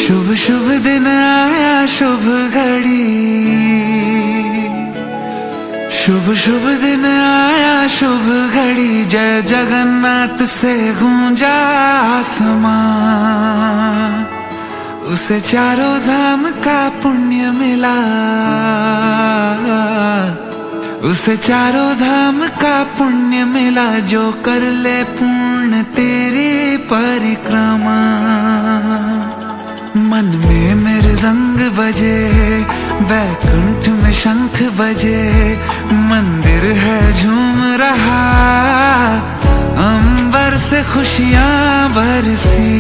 शुभ शुभ दिन आया शुभ घड़ी, शुभ शुभ दिन आया शुभ घड़ी। जय जगन्नाथ से गूंजा आसमां, उसे चारों धाम का पुण्य मिला, उसे चारों धाम का पुण्य मिला। जो कर ले पूर्ण तेरी परिक्रमा। मन में मृदंग बजे, बैकुंठ में शंख बजे, मंदिर है झूम रहा, अंबर से खुशियां बरसी।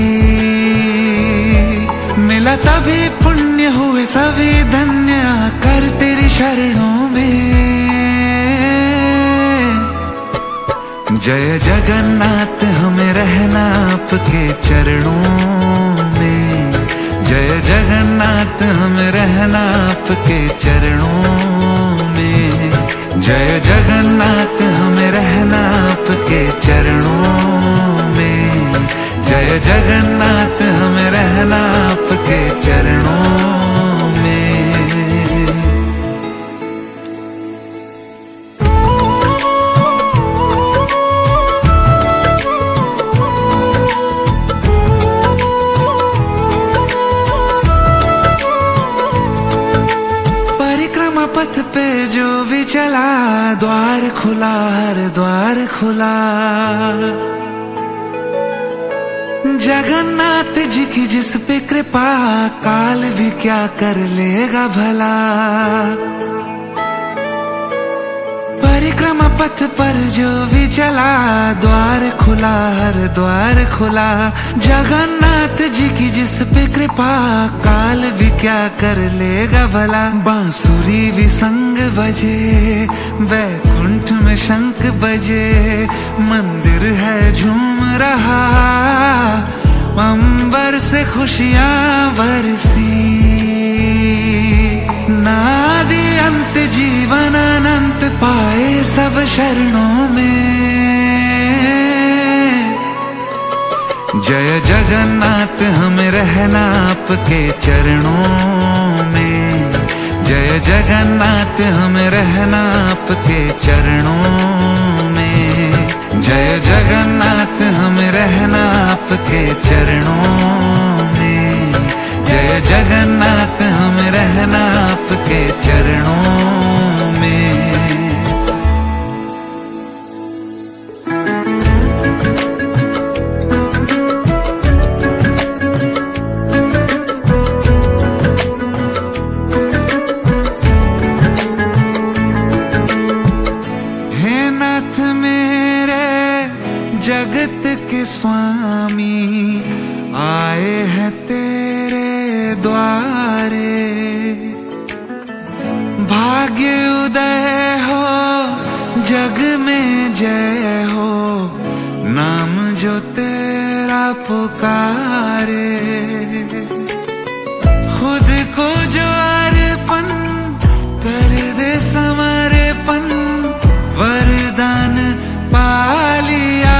मिला तभी पुण्य हुए सभी धन्य, कर तेरी शरणों में। जय जगन्नाथ हमें रहना आपके चरणों में, जय जगन्नाथ हमें रहना आपके चरणों में, जय जगन्नाथ हमें रहना आपके चरणों में, जय जगन्नाथ हमें रहना आपके चरणों में। पथ पे जो भी चला, द्वार खुला हर द्वार खुला। जगन्नाथ जी की जिस पे कृपा, काल भी क्या कर लेगा भला। परिक्रमा पथ पर जो भी चला, द्वार खुला हर द्वार खुला। जगन्नाथ जी की जिस पे कृपा, काल भी क्या कर लेगा भला। बांसुरी भी संग बजे, बैकुंठ में शंख बजे, मंदिर है झूम रहा, अंबर से खुशियां बरसी। नादि अंत जीवन अनंत पाए सब शरणों में। जय जगन्नाथ हमें रहना आपके चरणों में, जय जगन्नाथ हमें रहना आपके चरणों में, जय जगन्नाथ हमें रहना आपके चरणों में, जय जगन्नाथ हमें रहना आपके चरणों में। हे नाथ मेरे जगत के स्वामी, आए हैं तेरे द्वारे। भाग्य उदय हो जग में जय हो, नाम जो तेरा पुकारे। खुद को जो अर्पण कर दे समर्पण, वरदान पा लिया।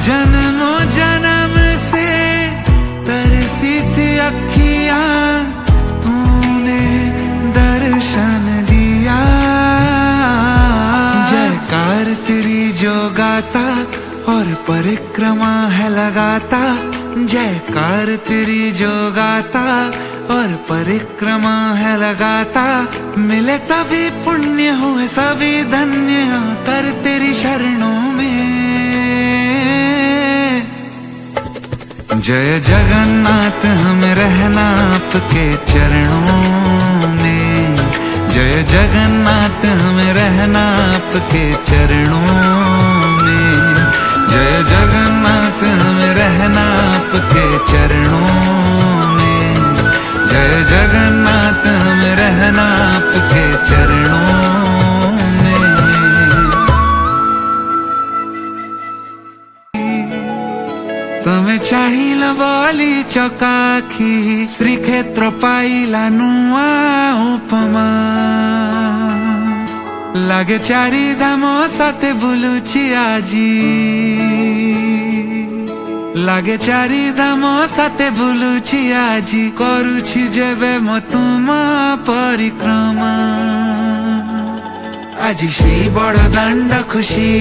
जन्मों जन्म से तरसी थी अखियां, तूने दर्शन दिया। जयकार तेरी जो गाता, और परिक्रमा है लगाता। जयकार तेरी जो गाता, और परिक्रमा है लगाता। मिले तभी पुण्य हुए सभी धन्य, कर तेरी शरणों में। जय जगन्नाथ हमें रहना आपके चरणों में, जय जगन्नाथ हमें रहना आपके चरणों में, जय जगन्नाथ हमें रहना आपके चरणों में, जय जगन्नाथ हमें रहना आपके चरणों में। तमें चाहिला बोली चौकाखी, श्रीक्षेत्र पाइला नुआ उपमा। लागे चारि धाम सते बुलुची आजी, लागे चारि धाम साथे बुलुछि आजी करुछि जेबे म तुम परिक्रमा आजी श्री बड़दाण्ड खुशी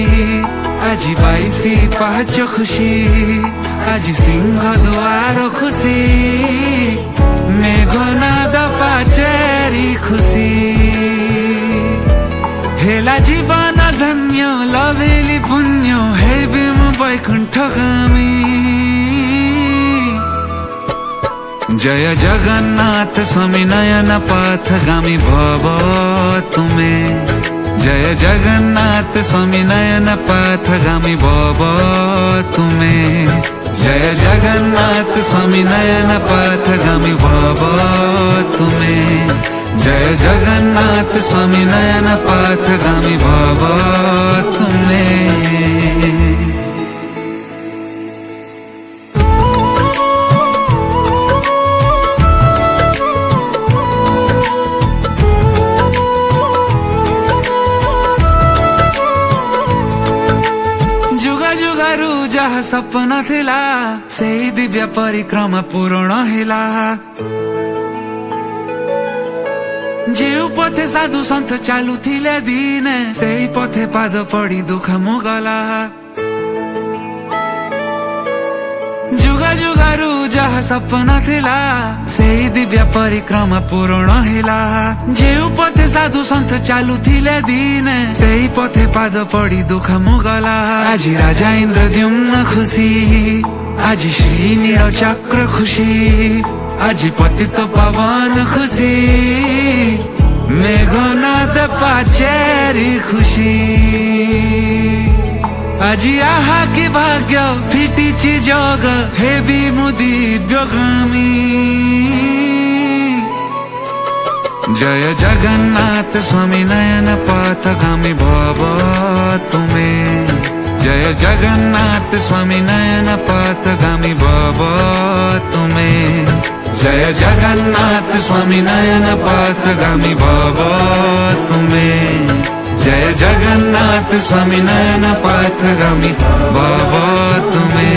आजी 22 पाहाच खुशी आजी सिंह दुआर खुशी मेघनाद पाचेरी खुशी हेला जीवन धन्य लभेली पुण्य हेबे म वैकुण्ठगामी जय जगन्नाथ स्वामी नयन पथगामी भव तुमे जय जगन्नाथ स्वामी नयन पथगामी भव तुमे जय जगन्नाथ स्वामी नयन पथगामी भव तुमे जय जगन्नाथ स्वामी नयन पथगामी भव तुमे जहा सपना थिला सेही दिव्य परिक्रमा पूर्ण हिला जेउ पथे साधु सन्त चालू थिले दिने सेही पथे पाद पड़ी दुख मुगला जुगा जुगारू जहा सपना थिला सेही दिव्य परिक्रमा पूर्ण हिला जेउ पथे साधु सन्त चालू थिले दिने सेही पथे पाद पड़ी दुख मुगला आजी राजा इन्द्रद्युम्न खुशी आजी श्री नील चक्र खुशी आजी पतित पावन खुशी मेघनाद पाचेरी खुशी आजी आहा की भाग्य फिटिछि जग हेबी मुदी दिव्यगामी जय जगन्नाथ स्वामी नयन पथगामी भव तुमे जय जगन्नाथ स्वामी नयन पथगामी भव तुमे जय जगन्नाथ स्वामी नयन पथगामी भव तुमे जय जगन्नाथ स्वामी नयन पथगामी भव तुमे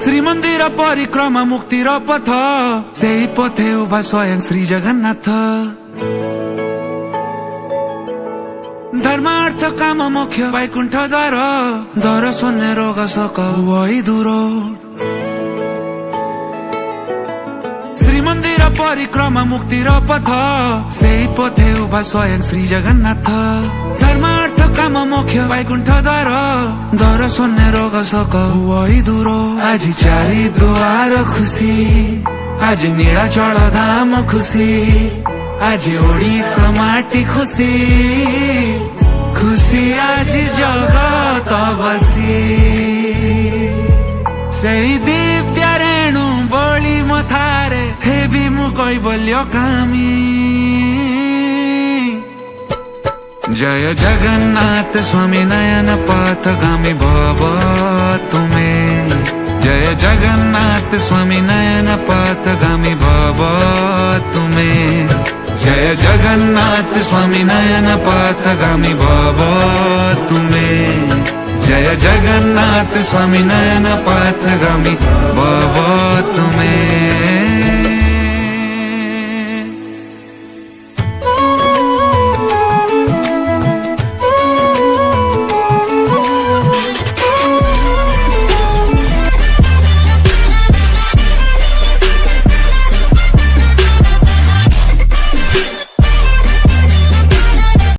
श्रीमंदिर परिक्रमा मुक्तिर पथ सेही पथे उभा स्वयं श्री जगन्नाथ धर्म अर्थ काम मोक्ष वैकुण्ठ द्वार दर शून्य रोग शोक वही दूर श्रीमंदिर परिक्रमा मुक्तिर पथ सेही पथे उभा स्वयं श्री जगन्नाथ धर्म अर्थ काम मोक्ष वैकुण्ठ द्वार दर शून्य रोग शोक वही दूर आज चारि दुआर खुशी आज नीलाचल धाम खुशी आज ओडिसा माटी खुशी खुशी आज जगत बसी सेही दिव्य रेणु बळी मथारे हेबी मु कैवल्य कामी जय जगन्नाथ स्वामी नयन पथगामी भव तुमे जय जगन्नाथ स्वामी नयन पथगामी भव तुमे जय जगन्नाथ स्वामी नयन पथगामी भव तुमे जय जगन्नाथ स्वामी नयन पथगामी भव तुमे